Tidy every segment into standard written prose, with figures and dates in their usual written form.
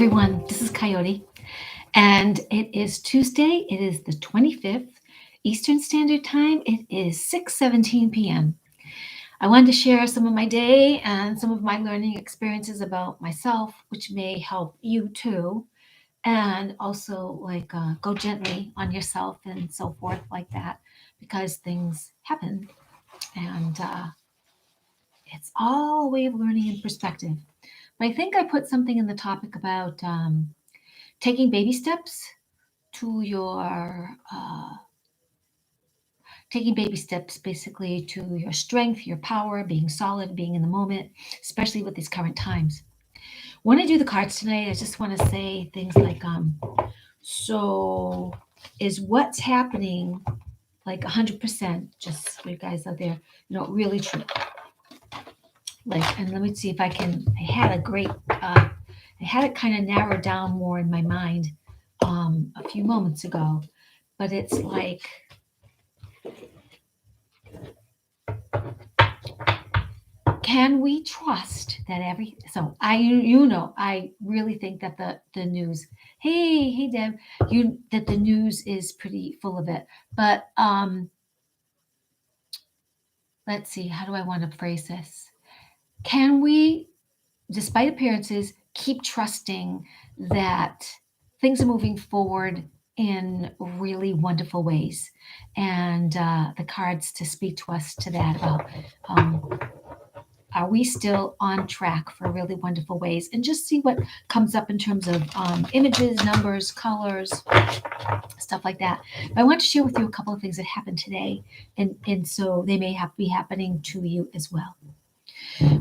everyone, this is Coyote, and it is Tuesday. It is the 25th Eastern Standard Time. It is 6:17 p.m. I wanted to share some of my day and some of my learning experiences about myself, which may help you too, and also go gently on yourself and so forth like that, because things happen, and it's all a way of learning and perspective. But I think I put something in the topic about taking baby steps to your taking baby steps basically to your strength, your power, being solid, being in the moment, especially with these current times. When I do the cards tonight, I just want to say things like, so is what's happening like 100%, just for you guys out there, really true? And let me see if I had a great, I had it kind of narrowed down more in my mind a few moments ago, but it's like, can we trust that I really think that the news, hey Deb, that the news is pretty full of it. But let's see, how do I want to phrase this? Can we, despite appearances, keep trusting that things are moving forward in really wonderful ways? And the cards to speak to us to that about, are we still on track for really wonderful ways? And just see what comes up in terms of images, numbers, colors, stuff like that. But I want to share with you a couple of things that happened today, and so they may be happening to you as well.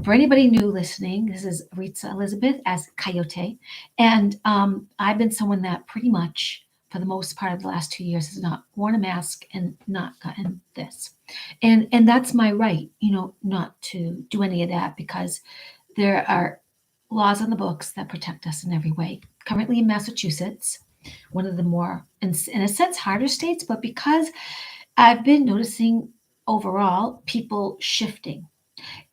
For anybody new listening, this is Ritza Elizabeth as Coyote, and I've been someone that pretty much, for the most part of the last 2 years, has not worn a mask and not gotten this. And that's my right, not to do any of that, because there are laws on the books that protect us in every way. Currently in Massachusetts, one of the more, in a sense, harder states, but because I've been noticing overall people shifting.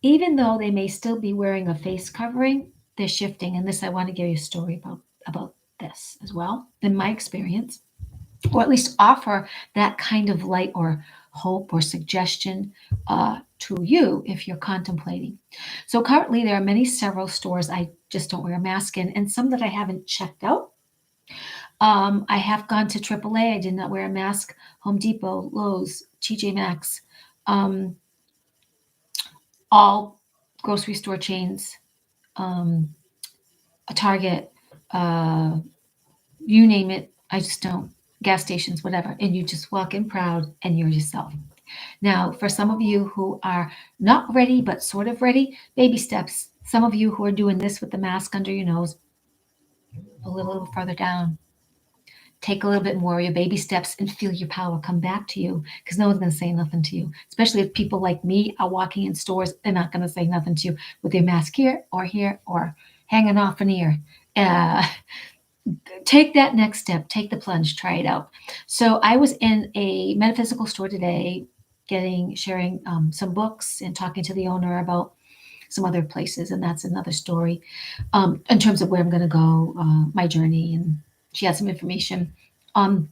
Even though they may still be wearing a face covering, they're shifting. And this, I want to give you a story about this as well, in my experience, or at least offer that kind of light or hope or suggestion to you if you're contemplating. So currently, there are several stores I just don't wear a mask in, and some that I haven't checked out. I have gone to AAA. I did not wear a mask. Home Depot, Lowe's, TJ Maxx, all grocery store chains, a Target, you name it. I just don't. Gas stations, whatever. And you just walk in proud and you're yourself. Now, for some of you who are not ready, but sort of ready, baby steps. Some of you who are doing this with the mask under your nose, a little further down. Take a little bit more of your baby steps and feel your power come back to you, because no one's going to say nothing to you. Especially if people like me are walking in stores, they're not going to say nothing to you with your mask here or hanging off an ear. Take that next step, take the plunge, try it out. So I was in a metaphysical store today, sharing some books and talking to the owner about some other places, and that's another story in terms of where I'm going to go, my journey, and she had some information. But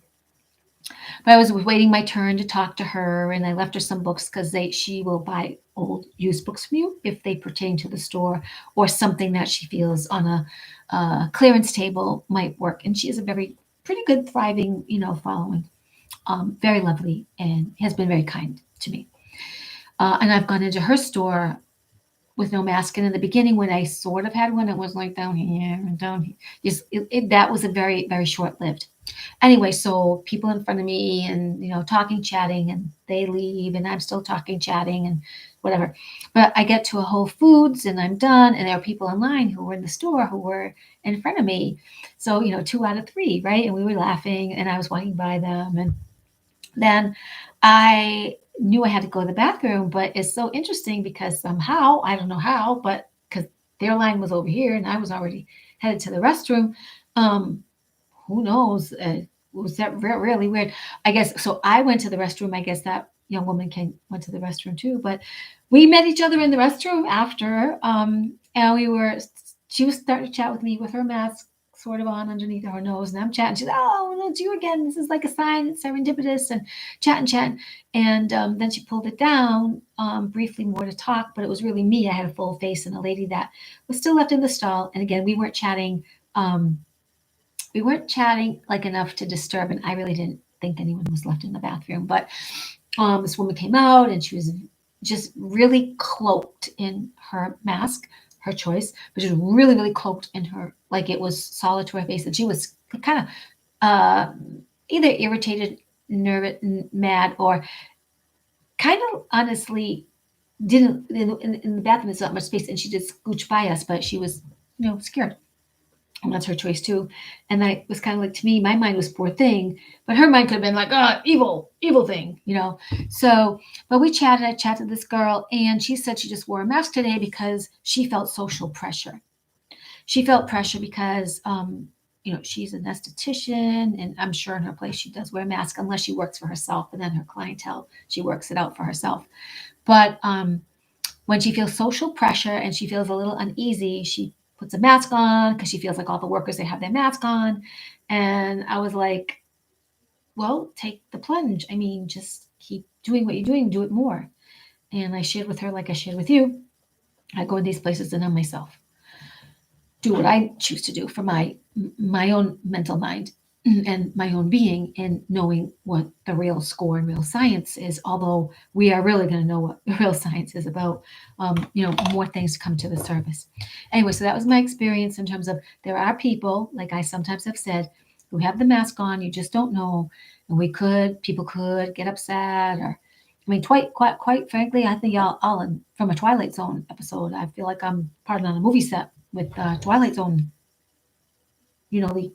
I was waiting my turn to talk to her, and I left her some books because she will buy old used books from you if they pertain to the store or something that she feels on a clearance table might work. And she has a pretty good, thriving, following. Very lovely and has been very kind to me. And I've gone into her store with no mask. And in the beginning, when I sort of had one, it was like down here and down here. That was a very, very short-lived. Anyway, so people in front of me and, talking, chatting, and they leave and I'm still talking, chatting and whatever. But I get to a Whole Foods and I'm done. And there are people in line who were in the store who were in front of me. So, 2 out of 3, right? And we were laughing and I was walking by them. And then I knew I had to go to the bathroom, but it's so interesting because somehow, I don't know how, but because their line was over here and I was already headed to the restroom. Who knows? Was that really weird? I guess, so I went to the restroom. I guess that young woman went to the restroom too, but we met each other in the restroom after, and she was starting to chat with me with her mask sort of on underneath her nose, and I'm chatting. She's, oh, no, it's you again. This is like a sign. It's serendipitous, and chatting. And then she pulled it down briefly more to talk, but it was really me. I had a full face and a lady that was still left in the stall. And again, we weren't chatting. We weren't chatting like enough to disturb, and I really didn't think anyone was left in the bathroom. But this woman came out, and she was just really cloaked in her mask, her choice, but she was really, really cloaked in her, like it was solid to her face. And she was kind of either irritated, nervous, mad, or kind of honestly didn't, in the bathroom, there's not much space, and she just scooched by us, but she was, scared. And that's her choice too. And I was kind of like, to me, my mind was poor thing, but her mind could have been like, evil thing. So, but we chatted. I chatted to this girl, and she said she just wore a mask today because she felt social pressure. She felt pressure because, she's an esthetician, and I'm sure in her place she does wear a mask unless she works for herself, and then her clientele, she works it out for herself. But when she feels social pressure and she feels a little uneasy, she puts a mask on because she feels like all the workers, they have their mask on. And I was like, well, take the plunge. I mean, just keep doing what you're doing, do it more. And I shared with her, like I shared with you, I go in these places and I'm myself. Do what I choose to do for my own mental mind and my own being, and knowing what the real score and real science is, although we are really going to know what the real science is about, more things come to the surface. Anyway, so that was my experience in terms of, there are people, like I sometimes have said, who have the mask on, you just don't know. And people could get upset, or, I mean, quite frankly, I think I'll from a Twilight Zone episode, I feel like I'm part on a movie set with Twilight Zone, the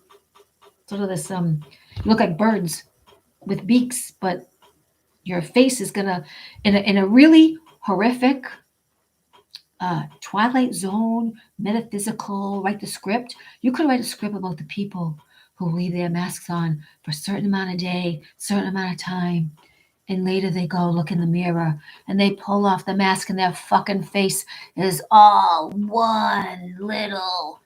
sort of this, you look like birds with beaks, but your face is gonna, in a really horrific Twilight Zone, metaphysical, write the script. You could write a script about the people who leave their masks on for a certain amount of day, certain amount of time, and later they go look in the mirror and they pull off the mask and their fucking face is all one little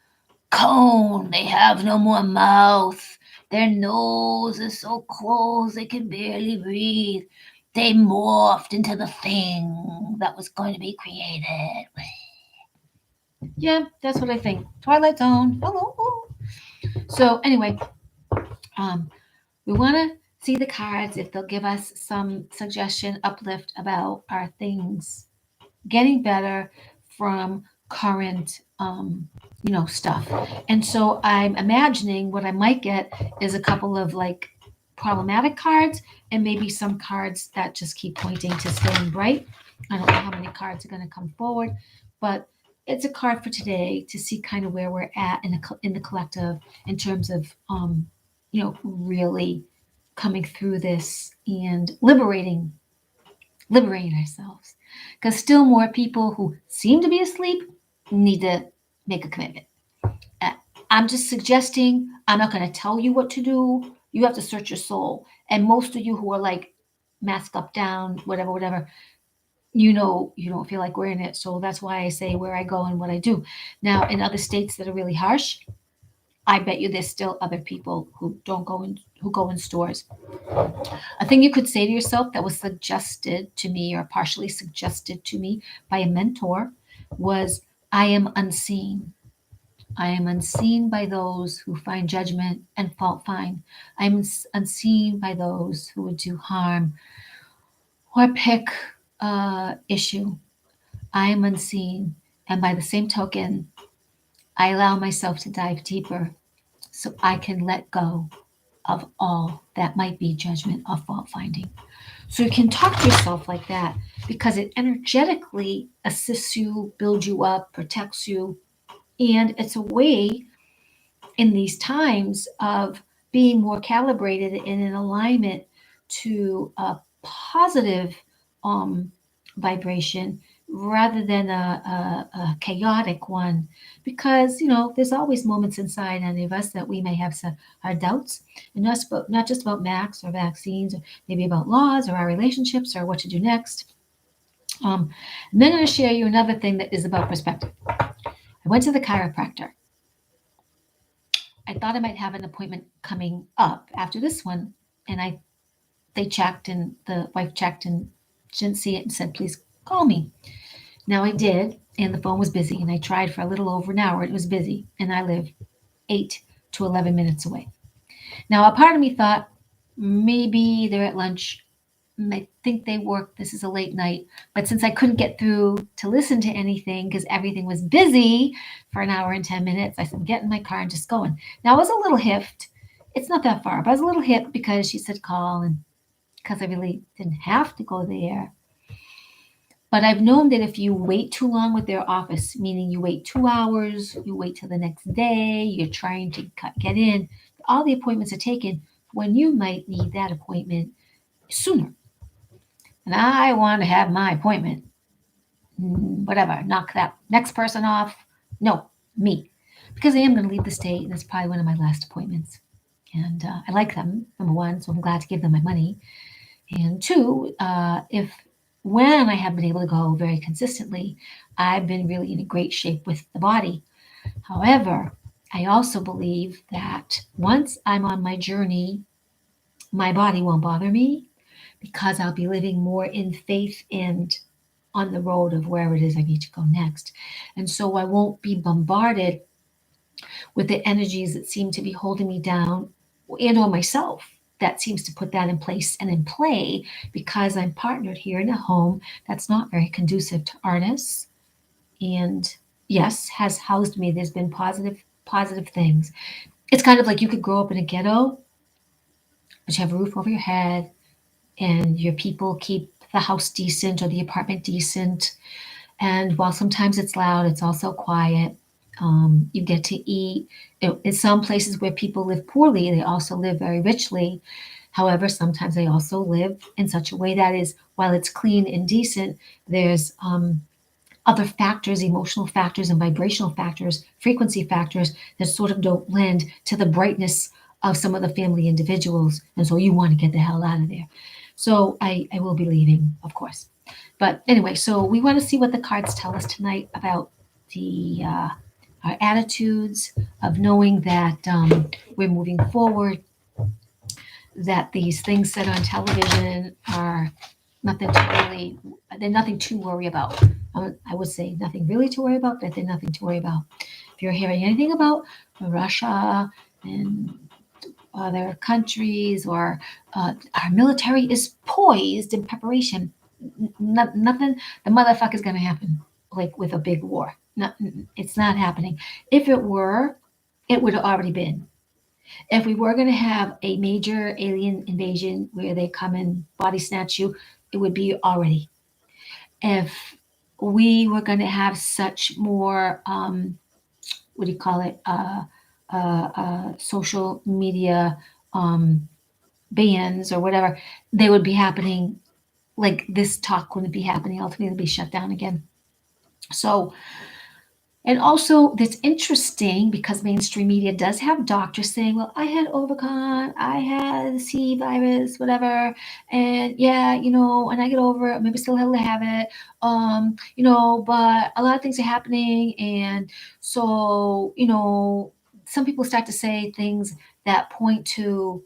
cone. They have no more mouth. Their nose is so closed they can barely breathe. They morphed into the thing that was going to be created. Yeah, that's what I think. Twilight Zone. Hello. So anyway, we want to see the cards if they'll give us some suggestion, uplift about our things getting better from current stuff. And so I'm imagining what I might get is a couple of like problematic cards, and maybe some cards that just keep pointing to staying bright. I don't know how many cards are going to come forward, but it's a card for today to see kind of where we're at in the collective in terms of really coming through this and liberating ourselves, because still more people who seem to be asleep need to make a commitment. I'm just suggesting, I'm not going to tell you what to do. You have to search your soul. And most of you who are like mask up, down, whatever, you don't feel like wearing it. So that's why I say where I go and what I do. Now, in other states that are really harsh, I bet you there's still other people who go in stores. A thing you could say to yourself that was suggested to me, or partially suggested to me by a mentor, was, I am unseen. I am unseen by those who find judgment and fault find. I am unseen by those who would do harm or pick issue. I am unseen. And by the same token, I allow myself to dive deeper so I can let go of all that might be judgment or fault finding. So you can talk to yourself like that because it energetically assists you, builds you up, protects you. And it's a way in these times of being more calibrated and in alignment to a positive vibration rather than a chaotic one, because there's always moments inside any of us that we may have our doubts, and not just about Max or vaccines, or maybe about laws or our relationships or what to do next. And then I'm going to share you another thing that is about perspective. I went to the chiropractor. I thought I might have an appointment coming up after this one, and they checked, and the wife checked, and she didn't see it, and said, "Please call me." Now I did, and the phone was busy, and I tried for a little over an hour. It was busy, and I live 8 to 11 minutes away. Now, a part of me thought maybe they're at lunch. I think they work. This is a late night. But since I couldn't get through to listen to anything because everything was busy for an hour and 10 minutes, I said, get in my car and just going. Now, I was a little hiffed. It's not that far, but I was a little hipped because she said call, and because I really didn't have to go there. But I've known that if you wait too long with their office, meaning you wait 2 hours, you wait till the next day, you're trying to get in, all the appointments are taken when you might need that appointment sooner. And I want to have my appointment. Whatever, knock that next person off. No, me. Because I am going to leave the state, and it's probably one of my last appointments. And I like them, number one, so I'm glad to give them my money. And two, if when I have been able to go very consistently, I've been really in great shape with the body. However, I also believe that once I'm on my journey, my body won't bother me because I'll be living more in faith and on the road of wherever it is I need to go next. And so I won't be bombarded with the energies that seem to be holding me down and or myself that seems to put that in place and in play because I'm partnered here in a home that's not very conducive to artists. And yes, has housed me. There's been positive things. It's kind of like you could grow up in a ghetto, but you have a roof over your head and your people keep the house decent or the apartment decent. And while sometimes it's loud, it's also quiet. You get to eat. In some places where people live poorly, they also live very richly. However, sometimes they also live in such a way that is, while it's clean and decent, there's other factors, emotional factors and vibrational factors, frequency factors that sort of don't lend to the brightness of some of the family individuals. And so you want to get the hell out of there. So I will be leaving, of course. But anyway, so we want to see what the cards tell us tonight about the our attitudes of knowing that we're moving forward, that these things said on television are nothing to really, they're nothing to worry about. I would say nothing really to worry about, but they're nothing to worry about. If you're hearing anything about Russia and other countries or our military is poised in preparation, nothing, the motherfucker is going to happen like with a big war. Not, it's not happening. If it were, it would have already been. If we were going to have a major alien invasion where they come and body snatch you, it would be already. If we were going to have such more, what do you call it, social media bans or whatever, they would be happening. Like this talk wouldn't be happening. Ultimately, it'll be shut down again. So, and also, that's interesting because mainstream media does have doctors saying, well, I had Omicron, I had C virus, whatever. And yeah, and I get over it, maybe still have it. But a lot of things are happening. And so, some people start to say things that point to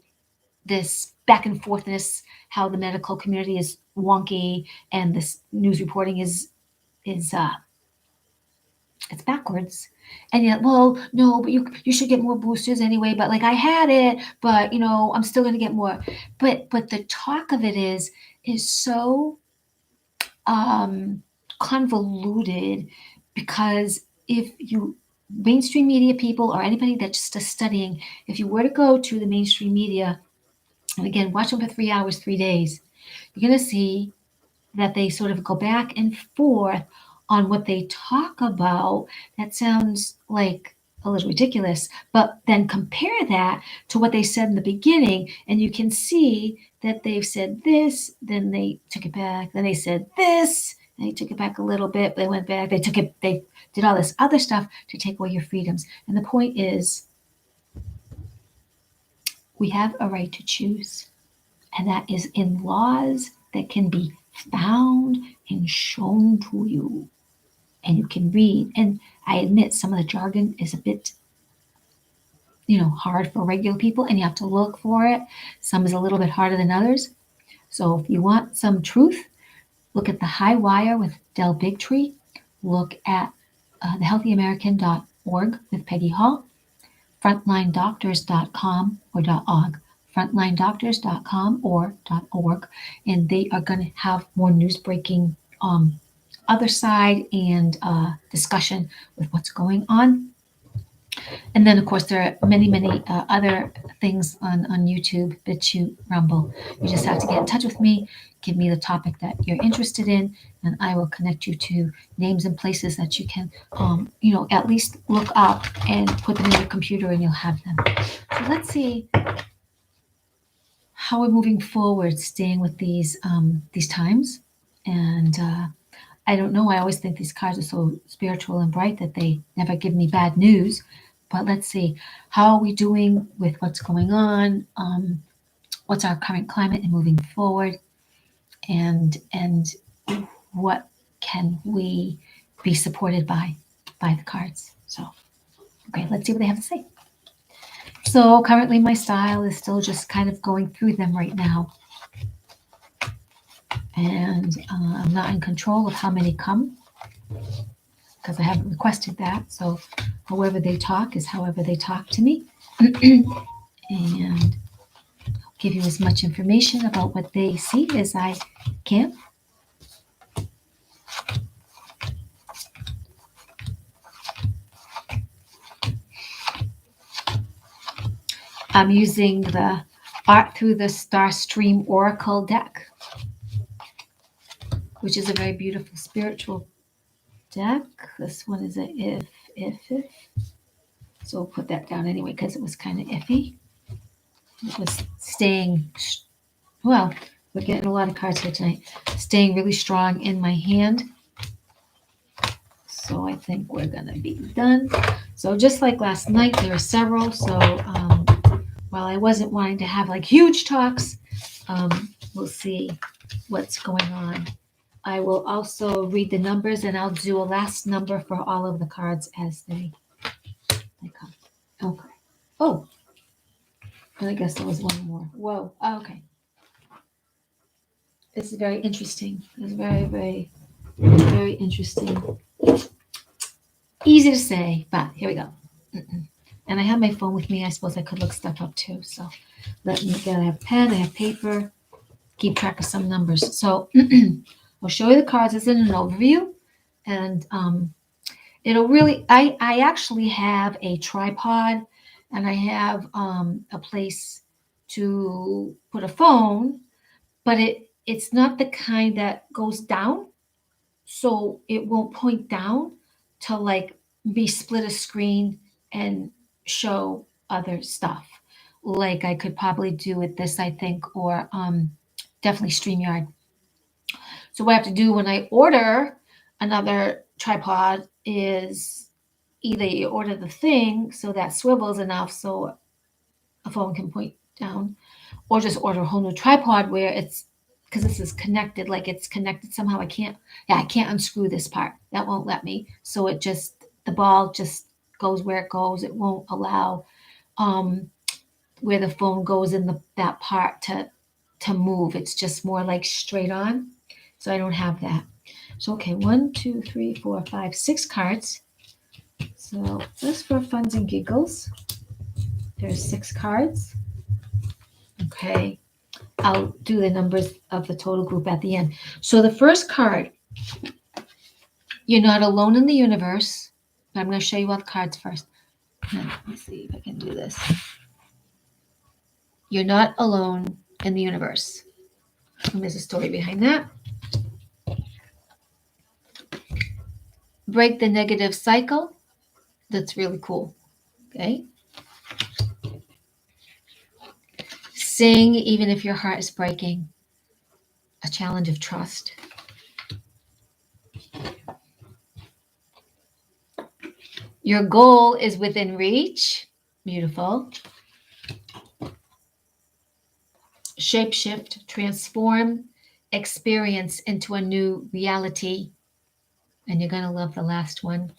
this back and forthness, how the medical community is wonky and this news reporting is it's backwards. And yet, well, no, but you should get more boosters anyway. But like I had it, but I'm still gonna get more. But the talk of it is so convoluted because if you mainstream media people or anybody that's just studying, if you were to go to the mainstream media and again watch them for 3 hours, 3 days, you're gonna see that they sort of go back and forth on what they talk about. That sounds like a little ridiculous, but then compare that to what they said in the beginning, and you can see that they've said this, then they took it back, then they said this, and they took it back a little bit, but they went back, they did all this other stuff to take away your freedoms. And the point is, we have a right to choose, and that is in laws that can be found and shown to you, and you can read. And I admit some of the jargon is a bit hard for regular people and you have to look for it. Some is a little bit harder than others. So if you want some truth, look at the High Wire with Del Bigtree. Look at thehealthyamerican.org with Peggy Hall, frontlinedoctors.com or .org, frontlinedoctors.com or .org, and they are going to have more news breaking other side and discussion with what's going on. And then, of course, there are many, many other things on YouTube, BitChute, Rumble. You just have to get in touch with me, give me the topic that you're interested in, and I will connect you to names and places that you can, at least look up and put them in your computer and you'll have them. So let's see how we're moving forward, staying with these times. And I don't know. I always think these cards are so spiritual and bright that they never give me bad news. But let's see, how are we doing with what's going on? What's our current climate and moving forward? And what can we be supported by the cards? So, okay, let's see what they have to say. So currently my style is still just kind of going through them right now. And I'm not in control of how many come, because I haven't requested that. So however they talk is however they talk to me. And I'll give you as much information about what they see as I can. I'm using the Art Through the Starstream Oracle deck, which is a very beautiful spiritual deck. This one is a if. So we'll put that down anyway because it was kind of iffy. It was staying, well, we're getting a lot of cards here tonight, staying really strong in my hand. So I think we're going to be done. So just like last night, there are several. So while I wasn't wanting to have like huge talks, we'll see what's going on. I will also read the numbers and I'll do a last number for all of the cards as they come. Okay. Oh, and I guess there was one more. Whoa. Okay. This is very interesting. It's very, very, very interesting. Easy to say, but here we go. And I have my phone with me. I suppose I could look stuff up too. So let me get, I have pen, I have paper, keep track of some numbers. So I'll show you the cards as in an overview. And it'll really, I actually have a tripod and I have a place to put a phone, but it's not the kind that goes down. So it won't point down to like be split a screen and show other stuff. Like I could probably do with this, I think, or definitely StreamYard. So what I have to do when I order another tripod is either you order the thing so that swivels enough so a phone can point down, or just order a whole new tripod where it's, because this is connected, like it's connected somehow. I can't unscrew this part. That won't let me. So it just, the ball just goes where it goes. It won't allow where the phone goes in that part to move. It's just more like straight on. So I don't have that. So, okay, 1, 2, 3, 4, 5, 6 cards. So just for funs and giggles, there's 6 cards. Okay, I'll do the numbers of the total group at the end. So the first card, you're not alone in the universe. I'm going to show you all the cards first. Let me see if I can do this. You're not alone in the universe. And there's a story behind that. Break the negative cycle. That's really cool. Okay. Sing even if your heart is breaking. A challenge of trust. Your goal is within reach. Beautiful. Shapeshift, transform, experience into a new reality. And you're going to love the last one.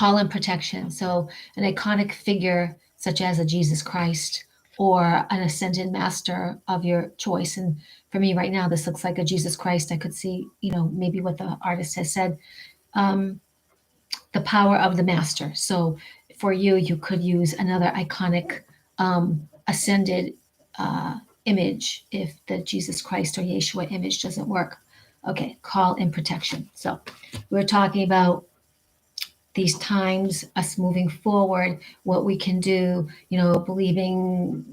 call in protection. So an iconic figure such as a Jesus Christ or an ascended master of your choice. And for me right now, this looks like a Jesus Christ. I could see, maybe what the artist has said, the power of the master. So for you, you could use another iconic ascended image if the Jesus Christ or Yeshua image doesn't work. Okay, call in protection. So we're talking about these times, us moving forward, what we can do, believing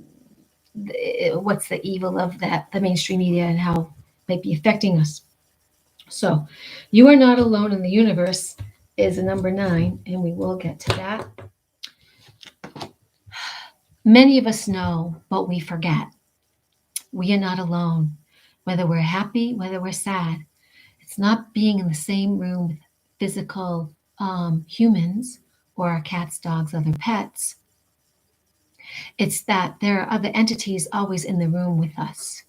what's the evil of the mainstream media and how it might be affecting us. So you are not alone in the universe is a number 9, and we will get to that. Many of us know, but we forget. We are not alone. Whether we're happy, whether we're sad, it's not being in the same room with physical humans or our cats, dogs, other pets. It's that there are other entities always in the room with us.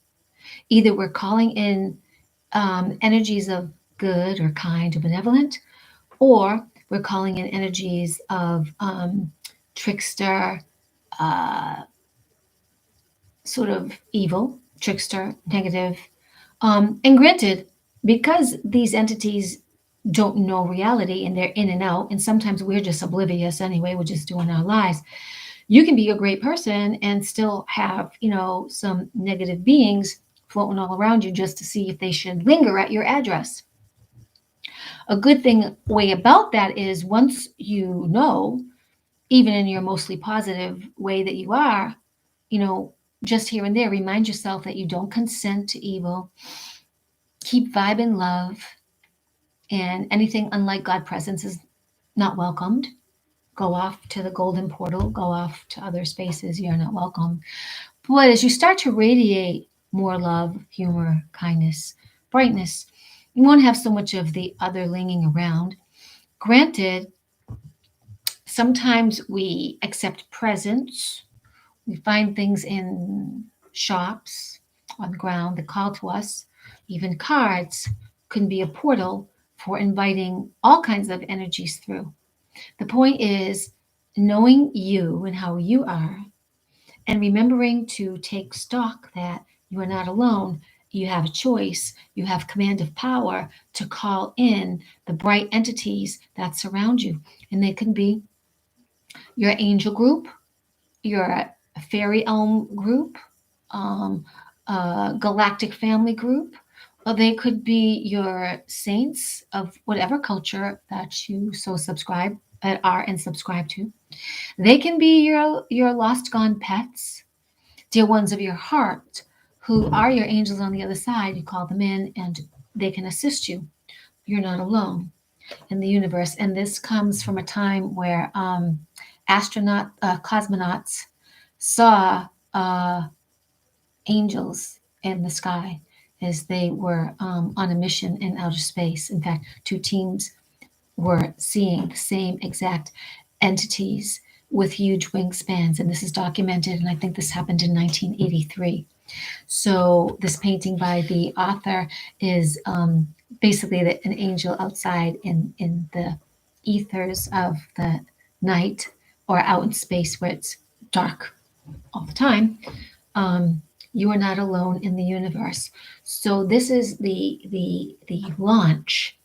Either we're calling in energies of good or kind or benevolent, or we're calling in energies of trickster, sort of evil, trickster, negative. And granted, because these entities don't know reality and they're in and out, and sometimes we're just oblivious anyway, we're just doing our lives. You can be a great person and still have, some negative beings floating all around you just to see if they should linger at your address. A good way about that is once you know, even in your mostly positive way that you are, just here and there, remind yourself that you don't consent to evil. Keep vibing love, and anything unlike God presence is not welcomed. Go off to the golden portal, go off to other spaces. You're not welcome. But as you start to radiate more love, humor, kindness, brightness, you won't have so much of the other lingering around. Granted, sometimes we accept presents. We find things in shops, on the ground that call to us. Even cards can be a portal for inviting all kinds of energies through. The point is knowing you and how you are, and remembering to take stock that you are not alone. You have a choice. You have command of power to call in the bright entities that surround you. And they can be your angel group, your fairy elm group, galactic family group, or they could be your saints of whatever culture that you so subscribe are and subscribe to. They can be your lost gone pets, dear ones of your heart, who are your angels on the other side. You call them in and they can assist you. You're not alone in the universe. And this comes from a time where cosmonauts saw angels in the sky as they were on a mission in outer space. In fact, 2 teams were seeing the same exact entities with huge wingspans, and this is documented, and I think this happened in 1983. So this painting by the author is basically an angel outside in the ethers of the night or out in space where it's dark all the time. You are not alone in the universe. So this is the launch,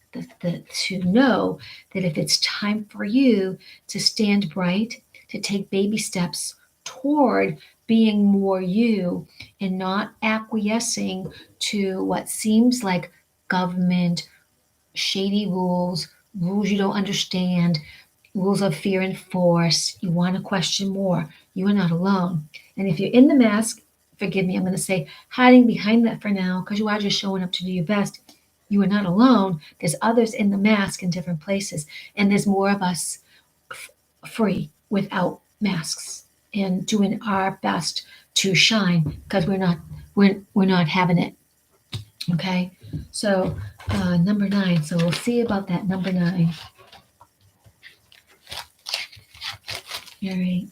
to know that if it's time for you to stand bright, to take baby steps toward being more you and not acquiescing to what seems like government, shady rules you don't understand, rules of fear and force. You want to question more. You are not alone. And if you're in the mask, forgive me, I'm going to say hiding behind that for now because you are just showing up to do your best. You are not alone. There's others in the mask in different places, and there's more of us free without masks and doing our best to shine because we're not having it. Okay, so number 9. So we'll see about that number 9. All right.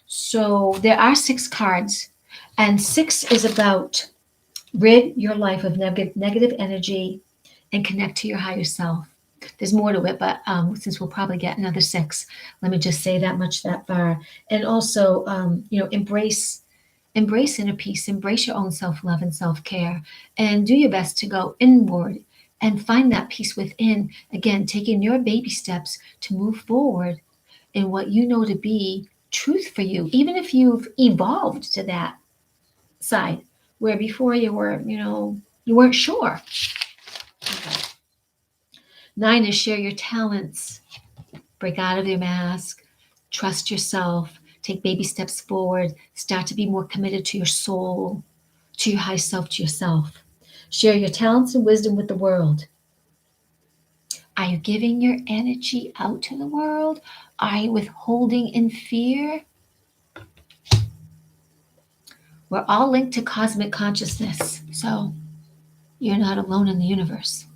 So there are 6 cards, and 6 is about rid your life of negative energy and connect to your higher self. there's more to it, but since we'll probably get another 6, let me just say that much that far. And also, embrace inner peace, embrace your own self-love and self-care, and do your best to go inward and find that peace within. Again, taking your baby steps to move forward in what you know to be truth for you, even if you've evolved to that side where before you were, you weren't sure. Okay. 9 is share your talents, break out of your mask, trust yourself, take baby steps forward, start to be more committed to your soul, to your high self, to yourself. Share your talents and wisdom with the world. Are you giving your energy out to the world? Are you withholding in fear? We're all linked to cosmic consciousness, so you're not alone in the universe.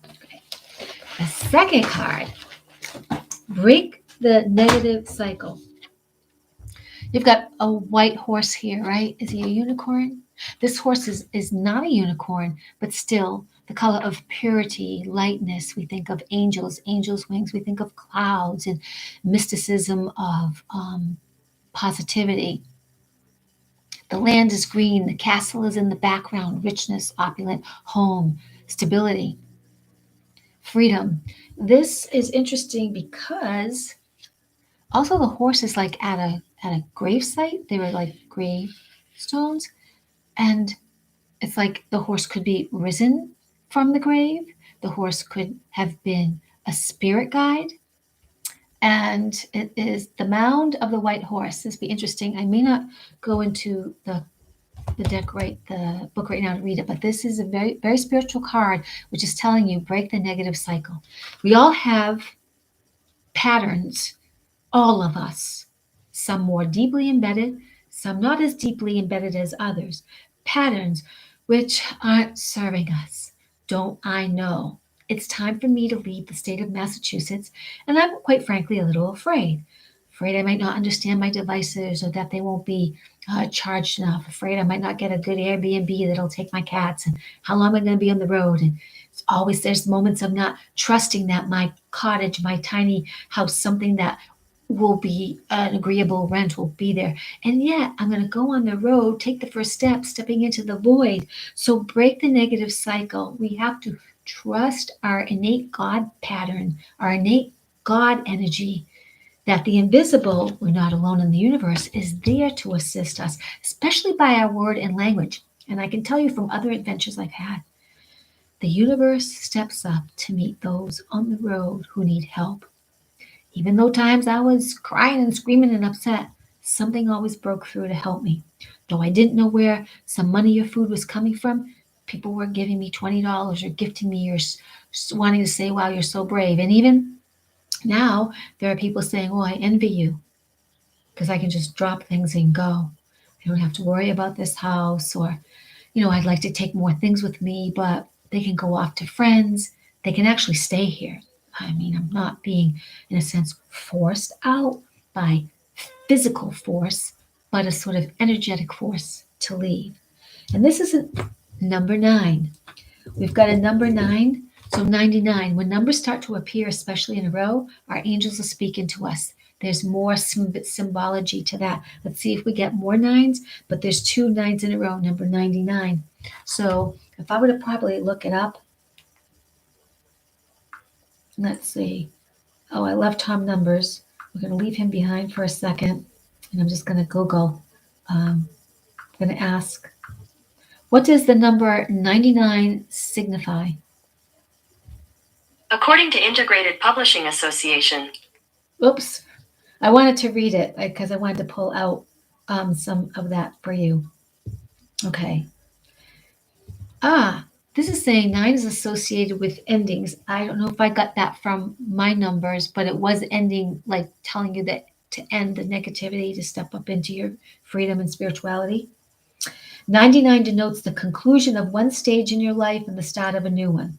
Okay. The second card, break the negative cycle. You've got a white horse here, right? Is he a unicorn? This horse is not a unicorn, but still the color of purity, lightness. We think of angels, angels' wings. We think of clouds and mysticism of positivity. The land is green. The castle is in the background. Richness, opulent, home, stability, freedom. This is interesting because also the horse is like at a grave site. They were like gravestones. And it's like the horse could be risen from the grave. The horse could have been a spirit guide. And it is the mound of the white horse. This be interesting. I may not go into the book right now to read it, but this is a very, very spiritual card, which is telling you break the negative cycle. We all have patterns, all of us, some more deeply embedded, some not as deeply embedded as others. Patterns which aren't serving us. Don't I know? It's time for me to leave the state of Massachusetts, and I'm quite frankly a little afraid. Afraid I might not understand my devices or that they won't be charged enough. Afraid I might not get a good Airbnb that'll take my cats, and how long am I going to be on the road? And it's always there's moments of not trusting that my cottage, my tiny house, something that will be an agreeable rent will be there. And yet I'm going to go on the road, take the first step, stepping into the void. So break the negative cycle. We have to trust our innate God pattern, our innate God energy, that the invisible, we're not alone in the universe, is there to assist us, especially by our word and language. And I can tell you from other adventures I've had, the universe steps up to meet those on the road who need help. Even though times I was crying and screaming and upset, something always broke through to help me. Though I didn't know where some money or food was coming from, people were giving me $20 or gifting me or wanting to say, wow, you're so brave. And even now, there are people saying, oh, I envy you because I can just drop things and go. I don't have to worry about this house, or, I'd like to take more things with me, but they can go off to friends. They can actually stay here. I mean, I'm not being, in a sense, forced out by physical force, but a sort of energetic force to leave. And this is number 9. We've got a number 9, so 99. When numbers start to appear, especially in a row, our angels are speaking to us. There's more symbology to that. Let's see if we get more 9s, but there's 2 9s in a row, number 99. So if I were to probably look it up, let's see. Oh, I love Tom Numbers. We're going to leave him behind for a second, and I'm just going to Google. I'm going to ask, what does the number 99 signify? According to Integrated Publishing Association. Oops. I wanted to read it because I wanted to pull out some of that for you. Okay. This is saying 9 is associated with endings. I don't know if I got that from my numbers, but it was ending, like telling you that to end the negativity, to step up into your freedom and spirituality. 99 denotes the conclusion of one stage in your life and the start of a new one.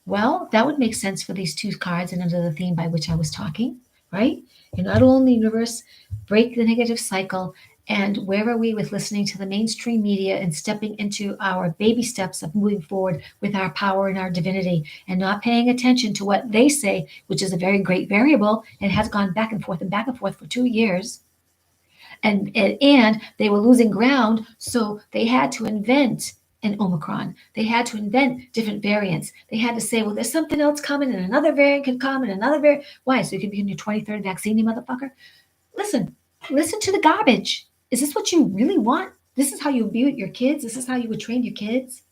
Well, that would make sense for these 2 cards and under the theme by which I was talking, right? You're not alone in the universe. Break the negative cycle And where are we with listening to the mainstream media and stepping into our baby steps of moving forward with our power and our divinity and not paying attention to what they say, which is a very great variable and has gone back and forth for 2 years. And they were losing ground, so they had to invent an Omicron. They had to invent different variants. They had to say, well, there's something else coming, and another variant can come, and another variant. Why? So you can be in your 23rd vaccine, you motherfucker? Listen to the garbage. Is this what you really want? This is how you be with your kids? This is how you would train your kids?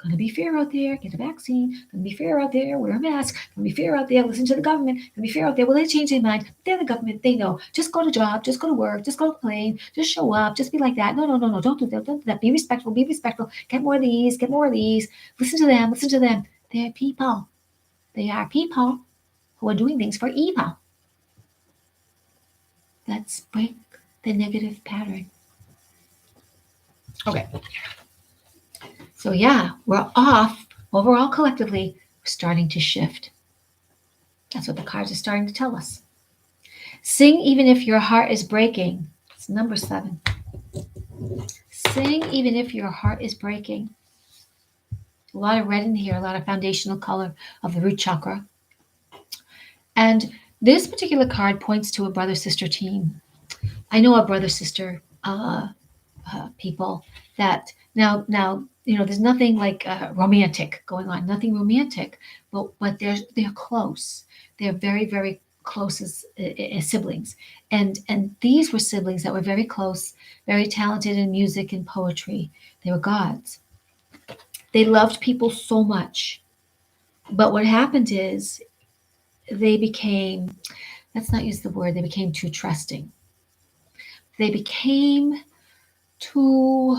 Gonna be fear out there, get a vaccine. Gonna be fear out there, wear a mask. Gonna be fear out there, listen to the government. Gonna be fear out there, well, they change their mind. They're the government, they know. Just go to job, just go to work, just go to plane, just show up, just be like that. No, no, no, no, don't do that, don't do that. Be respectful, be respectful. Get more of these, get more of these. Listen to them, listen to them. They're people. They are people who are doing things for evil. Let's break the negative pattern. Okay. So yeah, we're off. Overall, collectively, we're starting to shift. That's what the cards are starting to tell us. Sing even if your heart is breaking. It's number 7. Sing even if your heart is breaking. A lot of red in here, a lot of foundational color of the root chakra. And this particular card points to a brother-sister team. I know a brother-sister people that now there's nothing like romantic going on, nothing romantic, but they're close. They're very, very close as siblings, and these were siblings that were very close, very talented in music and poetry. They were gods. They loved people so much, but what happened is they became, let's not use the word, they became too trusting. They became too,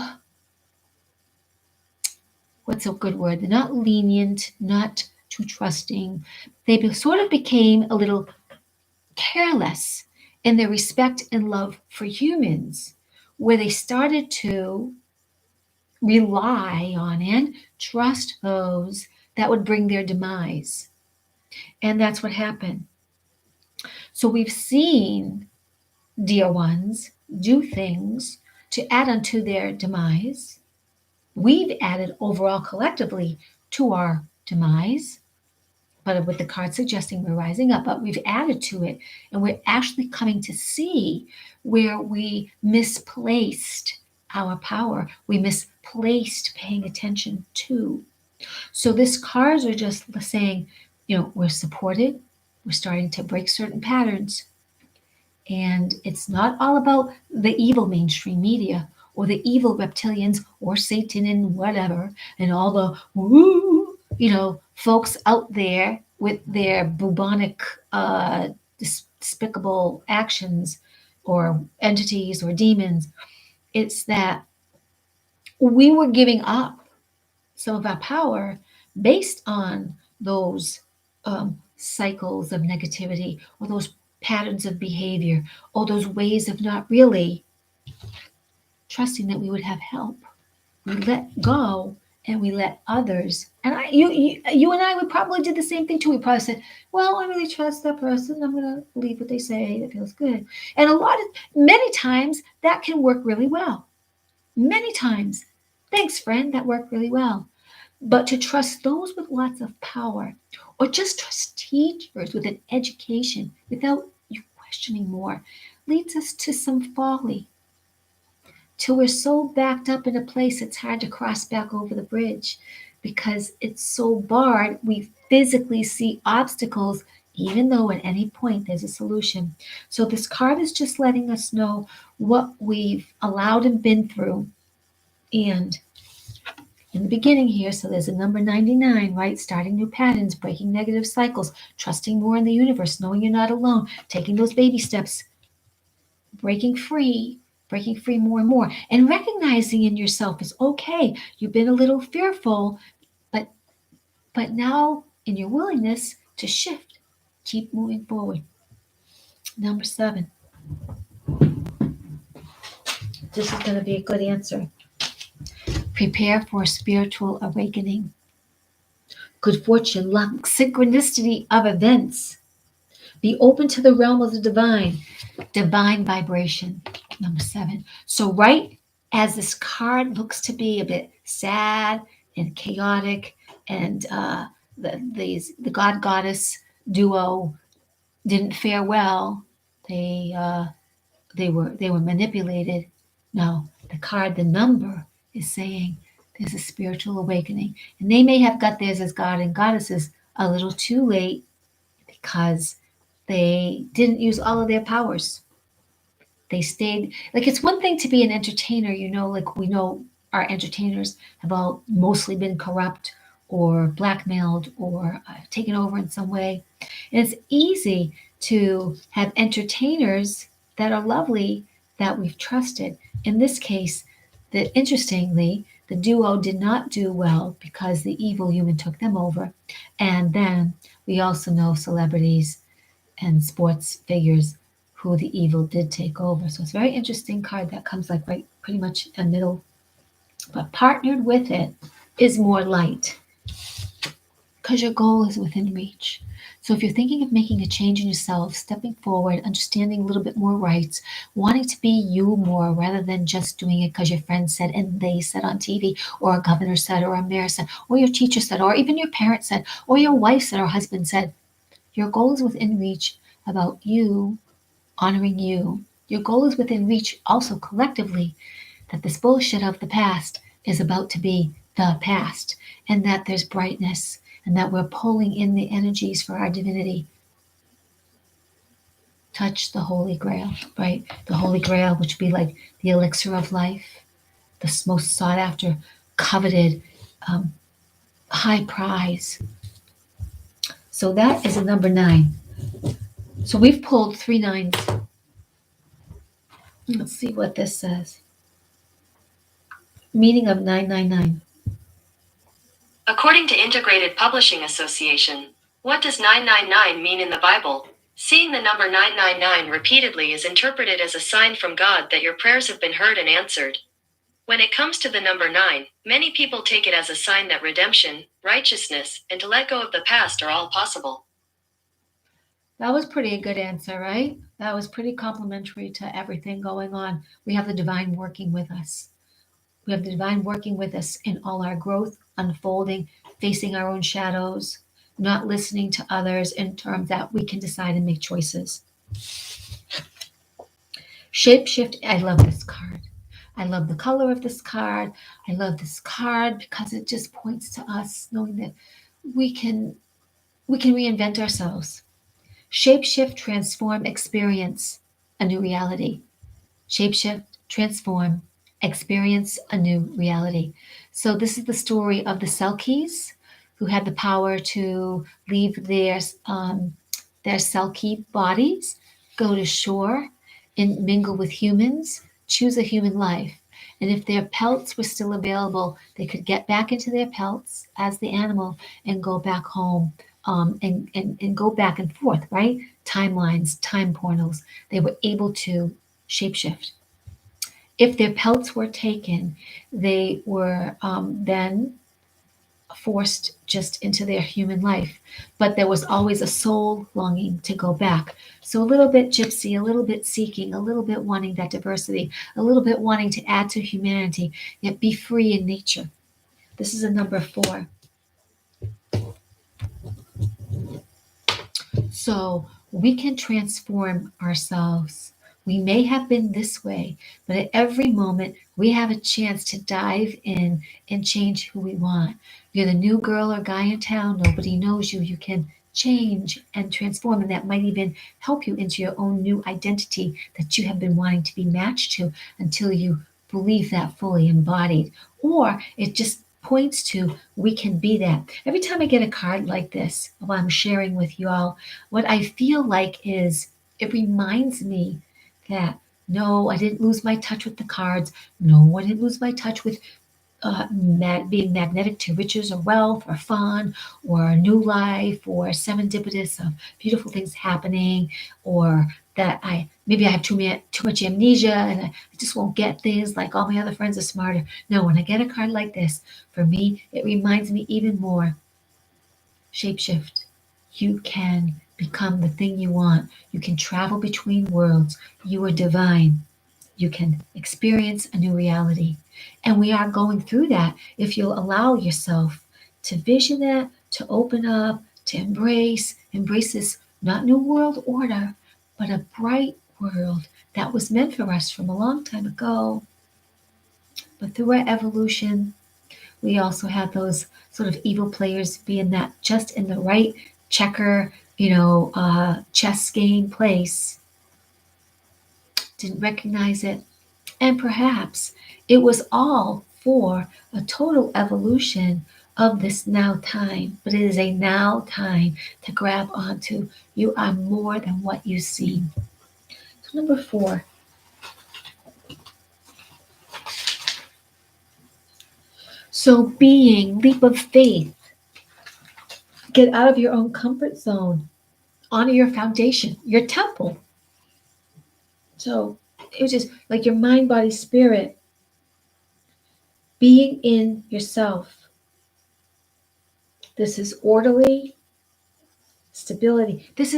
what's a good word? They're not lenient, not too trusting. They sort of became a little careless in their respect and love for humans, where they started to rely on and trust those that would bring their demise. And that's what happened. So we've seen dear ones do things to add unto their demise. We've added overall collectively to our demise, but with the card suggesting we're rising up, but we've added to it, and we're actually coming to see where we misplaced our power. We misplaced paying attention to. So this cards are just saying, we're supported. We're starting to break certain patterns. And it's not all about the evil mainstream media or the evil reptilians or Satan and whatever and all the woo, folks out there with their bubonic, despicable actions or entities or demons. It's that we were giving up some of our power based on those cycles of negativity or those patterns of behavior or those ways of not really trusting that we would have help. We let go and we let others. And you and I would probably do the same thing too. We probably said, well, I really trust that person. I'm going to believe what they say. That feels good. And many times that can work really well. Many times. Thanks, friend. That worked really well. But to trust those with lots of power, or just trust teachers with an education without you questioning more, leads us to some folly. Till we're so backed up in a place it's hard to cross back over the bridge because it's so barred, we physically see obstacles, even though at any point there's a solution. So this card is just letting us know what we've allowed and been through. And in the beginning here, so there's a number 99, right? Starting new patterns, breaking negative cycles, trusting more in the universe, knowing you're not alone, taking those baby steps, breaking free more and more, and recognizing in yourself is okay. You've been a little fearful, but now in your willingness to shift, keep moving forward. Number 7. This is going to be a good answer. Prepare for spiritual awakening. Good fortune, luck, synchronicity of events. Be open to the realm of the divine vibration. Number 7. So right as this card looks to be a bit sad and chaotic, and the god goddess duo didn't fare well, they they were manipulated. No, the number is saying there's a spiritual awakening, and they may have got theirs as god and goddesses a little too late because they didn't use all of their powers. They stayed, like, it's one thing to be an entertainer, like we know our entertainers have all mostly been corrupt or blackmailed or taken over in some way. And it's easy to have entertainers that are lovely that we've trusted. In this case, interestingly, the duo did not do well because the evil human took them over. And then we also know celebrities and sports figures who the evil did take over. So it's a very interesting card that comes like right pretty much in the middle. But partnered with it is more light because your goal is within reach. So if you're thinking of making a change in yourself, stepping forward, understanding a little bit more rights, wanting to be you more rather than just doing it because your friend said and they said on TV, or a governor said, or a mayor said, or your teacher said, or even your parents said, or your wife said, or husband said, your goal is within reach about you honoring you. Your goal is within reach also collectively, that this bullshit of the past is about to be the past, and that there's brightness, and that we're pulling in the energies for our divinity. Touch the Holy Grail, right? The Holy Grail, which would be like the elixir of life, the most sought after, coveted, high prize. So that is a number 9. So we've pulled 3 nines. Let's see what this says. Meaning of 999. According to Integrated Publishing Association, what does 999 mean in the Bible? Seeing the number 999 repeatedly is interpreted as a sign from God that your prayers have been heard and answered. When it comes to the number 9, many people take it as a sign that redemption, righteousness, and to let go of the past are all possible. That was pretty a good answer, right? That was pretty complimentary to everything going on. We have the divine working with us. We have the divine working with us in all our growth, unfolding, facing our own shadows, not listening to others in terms that we can decide and make choices. Shapeshift, I love this card. I love the color of this card. I love this card because it just points to us knowing that we can reinvent ourselves. Shapeshift, transform, experience a new reality. Shapeshift, transform, experience a new reality. So this is the story of the Selkies, who had the power to leave their Selkie bodies, go to shore, and mingle with humans, choose a human life. And if their pelts were still available, they could get back into their pelts as the animal and go back home, and go back and forth, right? Timelines, time portals. They were able to shapeshift. If their pelts were taken, they were then forced just into their human life. But there was always a soul longing to go back. So a little bit gypsy, a little bit seeking, a little bit wanting that diversity, a little bit wanting to add to humanity, yet be free in nature. This is a number 4. So we can transform ourselves. We may have been this way, but at every moment we have a chance to dive in and change who we want. You're the new girl or guy in town, nobody knows you. You can change and transform, and that might even help you into your own new identity that you have been wanting to be matched to until you believe that fully embodied. Or it just points to we can be that. Every time I get a card like this, while I'm sharing with you all, what I feel like is it reminds me that no, I didn't lose my touch with the cards. No, I didn't lose my touch with being magnetic to riches or wealth or fun or a new life or serendipitous of beautiful things happening, or that maybe I have too much amnesia and I just won't get things like all my other friends are smarter. No, when I get a card like this, for me, it reminds me even more. Shapeshift. You can become the thing you want. You can travel between worlds. You are divine. You can experience a new reality. And we are going through that if you'll allow yourself to vision that, to open up, to embrace this not new world order, but a bright world that was meant for us from a long time ago. But through our evolution, we also had those sort of evil players being that just in the right checker, chess game place, didn't recognize it. And perhaps it was all for a total evolution of this now time, but it is a now time to grab onto. You are more than what you see. So, number 4, so being, leap of faith, get out of your own comfort zone, honor your foundation, your temple. So, it was just like your mind, body, spirit, being in yourself. This is orderly stability. This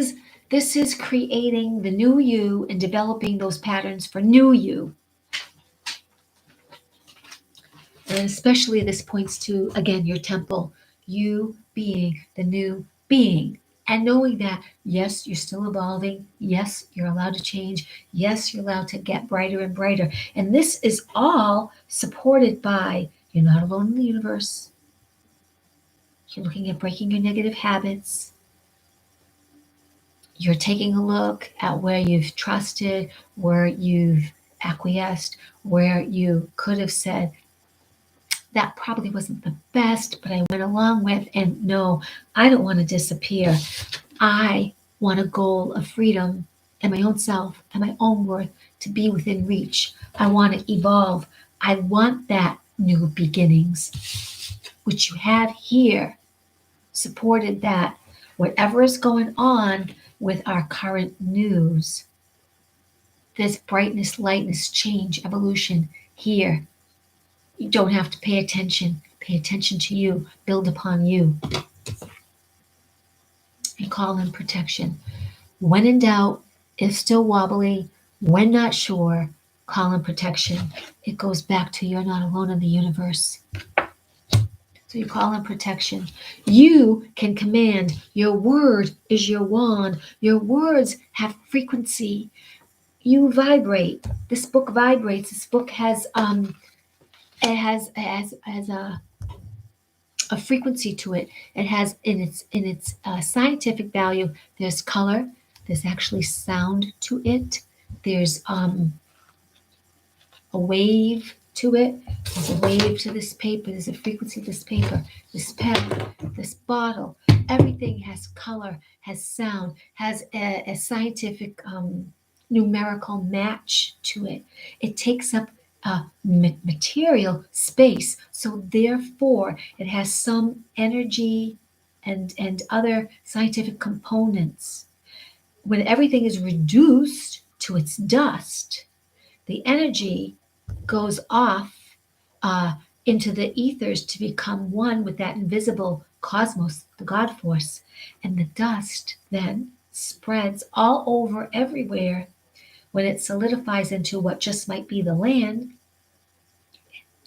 is creating the new you and developing those patterns for new you. And especially this points to, again, your temple, you being the new being. And knowing that, yes, you're still evolving. Yes, you're allowed to change. Yes, you're allowed to get brighter and brighter. And this is all supported by you're not alone in the universe. You're looking at breaking your negative habits. You're taking a look at where you've trusted, where you've acquiesced, where you could have said, that probably wasn't the best, but I went along with, and no, I don't want to disappear. I want a goal of freedom and my own self and my own worth to be within reach. I want to evolve. I want that new beginnings, which you have here, supported that whatever is going on with our current news, there's brightness, lightness, change, evolution here. You don't have to pay attention. Pay attention to you. Build upon you. And call in protection. When in doubt, if still wobbly, when not sure, call in protection. It goes back to you're not alone in the universe. So you call in protection. You can command. Your word is your wand. Your words have frequency. You vibrate. This book vibrates. This book has a frequency to it. It has in its scientific value. There's color. There's actually sound to it. There's a wave to it. There's a wave to this paper. There's a frequency to this paper. This pen. This bottle. Everything has color. Has sound. Has a scientific numerical match to it. It takes up material space, so therefore it has some energy and other scientific components. When everything is reduced to its dust, the energy goes off into the ethers to become one with that invisible cosmos, the God force, and the dust then spreads all over everywhere. When it solidifies into what just might be the land,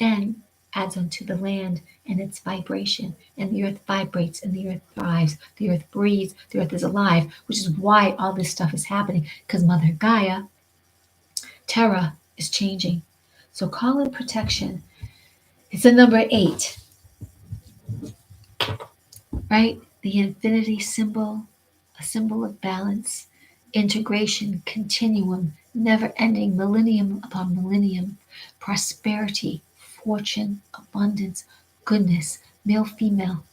then adds onto the land and its vibration, and the earth vibrates, and the earth thrives, the earth breathes, the earth is alive, which is why all this stuff is happening, because Mother Gaia, Terra, is changing. So call in protection. It's a number 8, right? The infinity symbol, a symbol of balance, integration, continuum, never ending, millennium upon millennium, prosperity, fortune, abundance, goodness, male, female,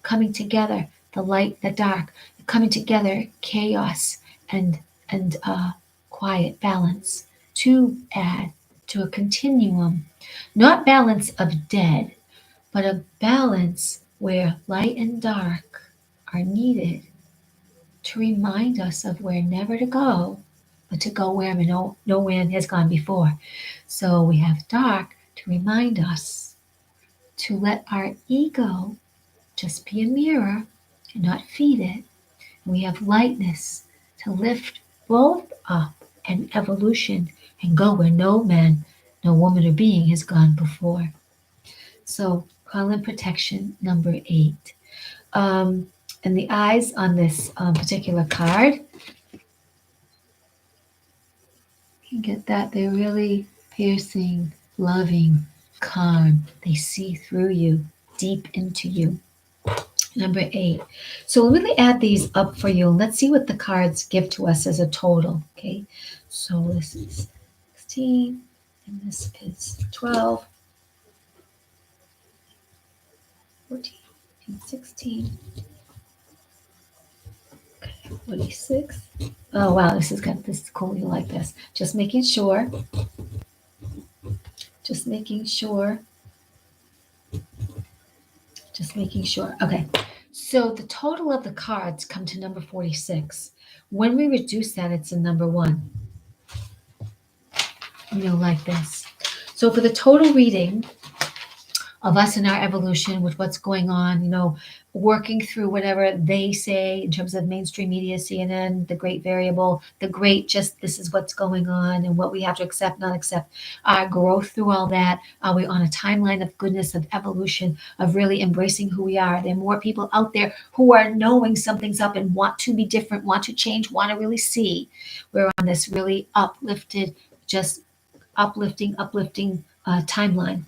coming together, the light, the dark, coming together, chaos and quiet, balance, to add to a continuum, not balance of dead, but a balance where light and dark are needed to remind us of where never to go, but to go where no man has gone before. So we have dark to remind us to let our ego just be a mirror and not feed it. And we have lightness to lift both up and evolution and go where no man, no woman or being has gone before. So call in protection number 8. And the eyes on this particular card, you get that they're really piercing, loving, calm. They see through you, deep into you. Number 8. So we'll really add these up for you. Let's see what the cards give to us as a total. Okay. So this is 16, and this is 12, 14, and 16. Okay, 46. Oh wow, this is good. This is cool. You like this. Just making sure. Just making sure. Just making sure. Okay. So the total of the cards come to number 46. When we reduce that, it's a number 1. Like this. So for the total reading of us in our evolution with what's going on, working through whatever they say in terms of mainstream media, CNN, the great variable, the great just this is what's going on and what we have to accept, not accept, our growth through all that. Are we on a timeline of goodness, of evolution, of really embracing who we are? There are more people out there who are knowing something's up and want to be different, want to change, want to really see. We're on this really uplifted, just uplifting timeline.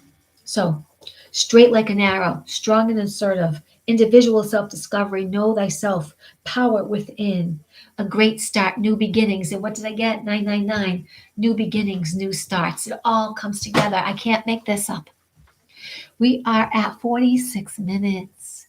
So, straight like an arrow, strong and assertive, individual self discovery, know thyself, power within, a great start, new beginnings. And what did I get? 999, new beginnings, new starts. It all comes together. I can't make this up. We are at 46 minutes.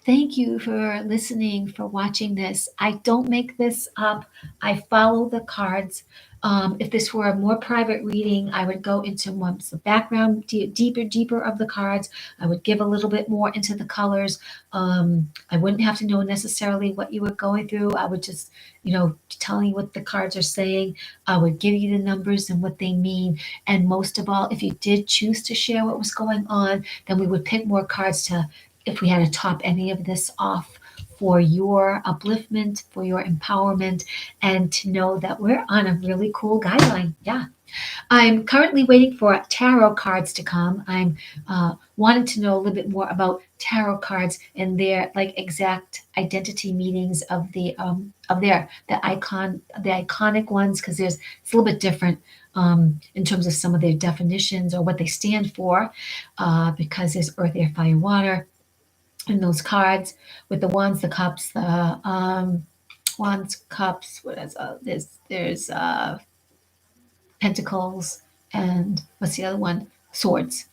Thank you for listening, for watching this. I don't make this up. I follow the cards. If this were a more private reading, I would go into more the background, deeper of the cards. I would give a little bit more into the colors. I wouldn't have to know necessarily what you were going through. I would just, telling you what the cards are saying. I would give you the numbers and what they mean. And most of all, if you did choose to share what was going on, then we would pick more cards to, if we had to top any of this off, for your upliftment, for your empowerment, and to know that we're on a really cool guideline. Yeah. I'm currently waiting for tarot cards to come. I'm wanting to know a little bit more about tarot cards and their exact identity meanings of the iconic ones, because it's a little bit different in terms of some of their definitions or what they stand for, because there's earth, air, fire, water. And those cards with the wands, the cups, the wands, cups. What is there's pentacles, and what's the other one? Swords.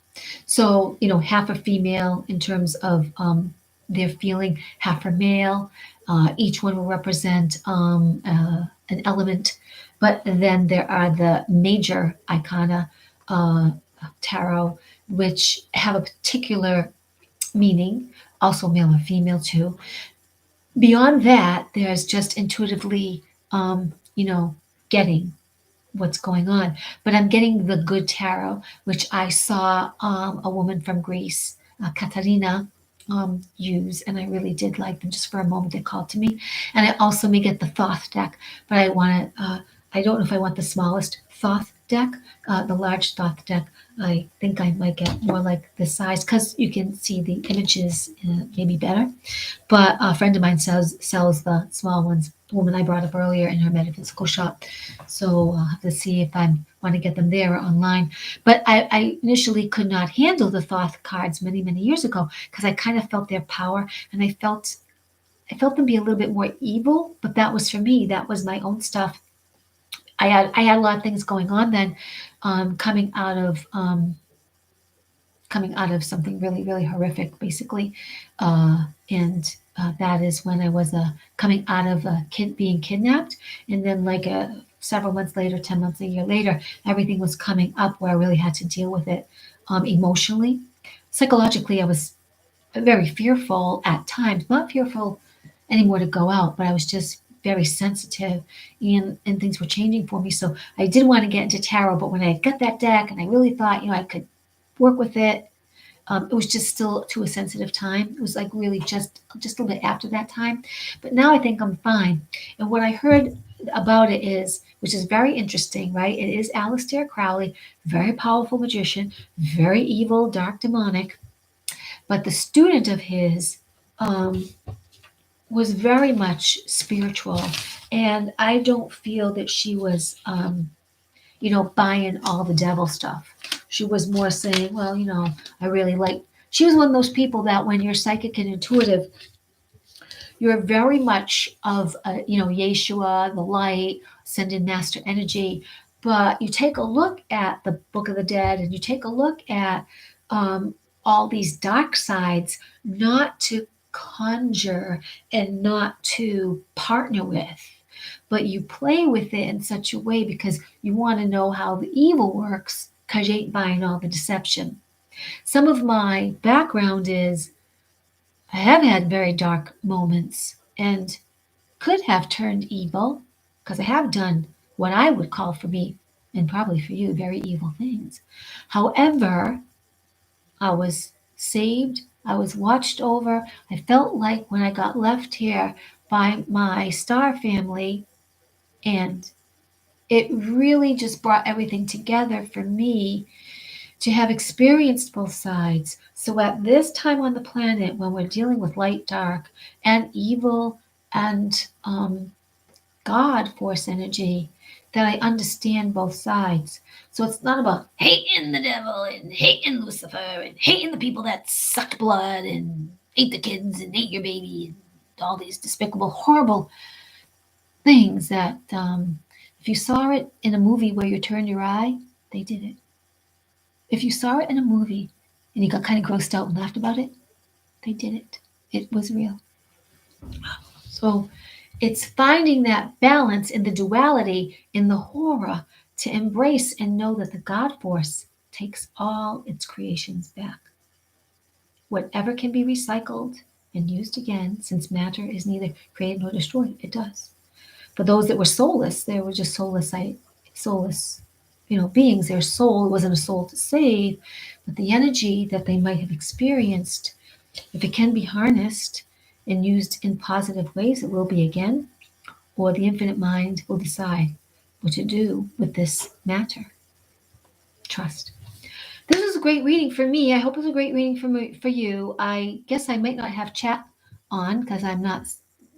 So half a female in terms of their feeling, half a male. Each one will represent an element, but then there are the major icona tarot, which have a particular meaning, also male or female too. Beyond that, there's just intuitively, getting what's going on. But I'm getting the good tarot, which I saw a woman from Greece, Katarina, use, and I really did like them. Just for a moment, they called to me. And I also may get the Thoth deck, but I don't know if I want the smallest Thoth deck, the large Thoth deck. I think I might get more like this size because you can see the images maybe better. But a friend of mine sells the small ones. The woman I brought up earlier in her metaphysical shop. So I'll have to see if I want to get them there or online. But I initially could not handle the Thoth cards many years ago because I kind of felt their power, and I felt them be a little bit more evil. But that was for me. That was my own stuff. I had a lot of things going on then, coming out of something really horrific, basically, and that is when I was coming out of being kidnapped, and then several months later, 10 months, a year later, everything was coming up where I really had to deal with it emotionally, psychologically. I was very fearful at times, not fearful anymore to go out, but I was just very sensitive, and things were changing for me. So I did want to get into tarot, but when I got that deck and I really thought, I could work with it, it was just still to a sensitive time. It was really just a little bit after that time. But now I think I'm fine. And what I heard about it is, which is very interesting, right? It is Aleister Crowley, very powerful magician, very evil, dark, demonic. But the student of his um, was very much spiritual, and I don't feel that she was, buying all the devil stuff. She was more saying, well, I really like. She was one of those people that when you're psychic and intuitive, you're very much of, Yeshua, the light, ascended master energy. But you take a look at the Book of the Dead and you take a look at um, all these dark sides, not to conjure and not to partner with, but you play with it in such a way because you want to know how the evil works because you ain't buying all the deception. Some of my background is I have had very dark moments and could have turned evil because I have done what I would call for me and probably for you very evil things. However, I was saved, I was watched over. I felt like when I got left here by my star family, and it really just brought everything together for me to have experienced both sides. So at this time on the planet, when we're dealing with light, dark, and evil, and God force energy, that I understand both sides. So it's not about hating the devil and hating Lucifer and hating the people that sucked blood and ate the kids and ate your baby and all these despicable, horrible things that if you saw it in a movie where you turned your eye, they did it. If you saw it in a movie and you got kind of grossed out and laughed about it, they did it. It was real. So it's finding that balance in the duality, in the horror, to embrace and know that the God force takes all its creations back. Whatever can be recycled and used again, since matter is neither created nor destroyed, it does. For those that were soulless, they were just soulless, beings. Their soul wasn't a soul to save, but the energy that they might have experienced, if it can be harnessed and used in positive ways, it will be again, or the infinite mind will decide what to do with this matter. Trust. This was a great reading for me. I hope it was a great reading for you. I guess I might not have chat on because I'm not.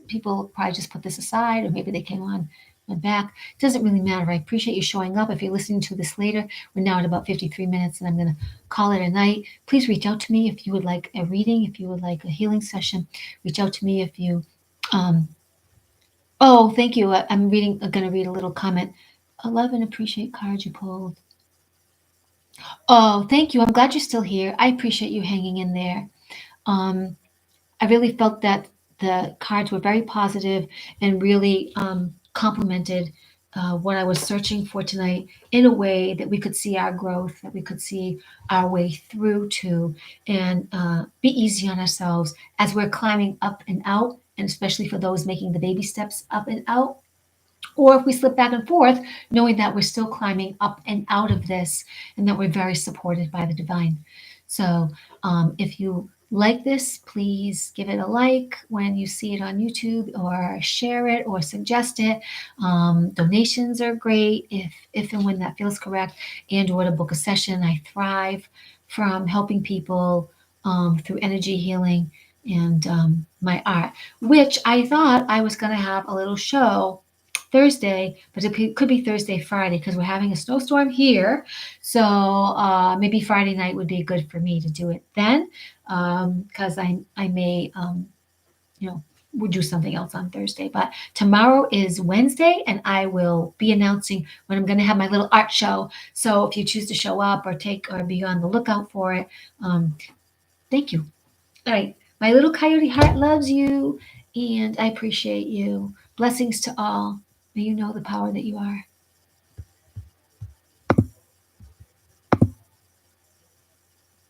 People probably just put this aside, or maybe they came on, went back. It doesn't really matter. I appreciate you showing up. If you're listening to this later, we're now at about 53 minutes, and I'm going to call it a night. Please reach out to me if you would like a reading, if you would like a healing session. Reach out to me if you. Oh, thank you. I'm reading. I'm going to read a little comment. I love and appreciate cards you pulled. Oh, thank you. I'm glad you're still here. I appreciate you hanging in there. Um, I really felt that the cards were very positive and really complemented what I was searching for tonight in a way that we could see our growth, that we could see our way through to, and be easy on ourselves as we're climbing up and out, and especially for those making the baby steps up and out. Or if we slip back and forth, knowing that we're still climbing up and out of this and that we're very supported by the divine. So if you like this, please give it a like when you see it on YouTube, or share it or suggest it. Donations are great if and when that feels correct, and or to book a session. I thrive from helping people through energy healing and my art, which I thought I was going to have a little show Thursday, but it could be Thursday, Friday, because we're having a snowstorm here. So maybe Friday night would be good for me to do it then, because I may, we'll do something else on Thursday. But tomorrow is Wednesday, and I will be announcing when I'm going to have my little art show. So if you choose to show up or be on the lookout for it, thank you. All right. My little coyote heart loves you, and I appreciate you. Blessings to all. May you know the power that you are.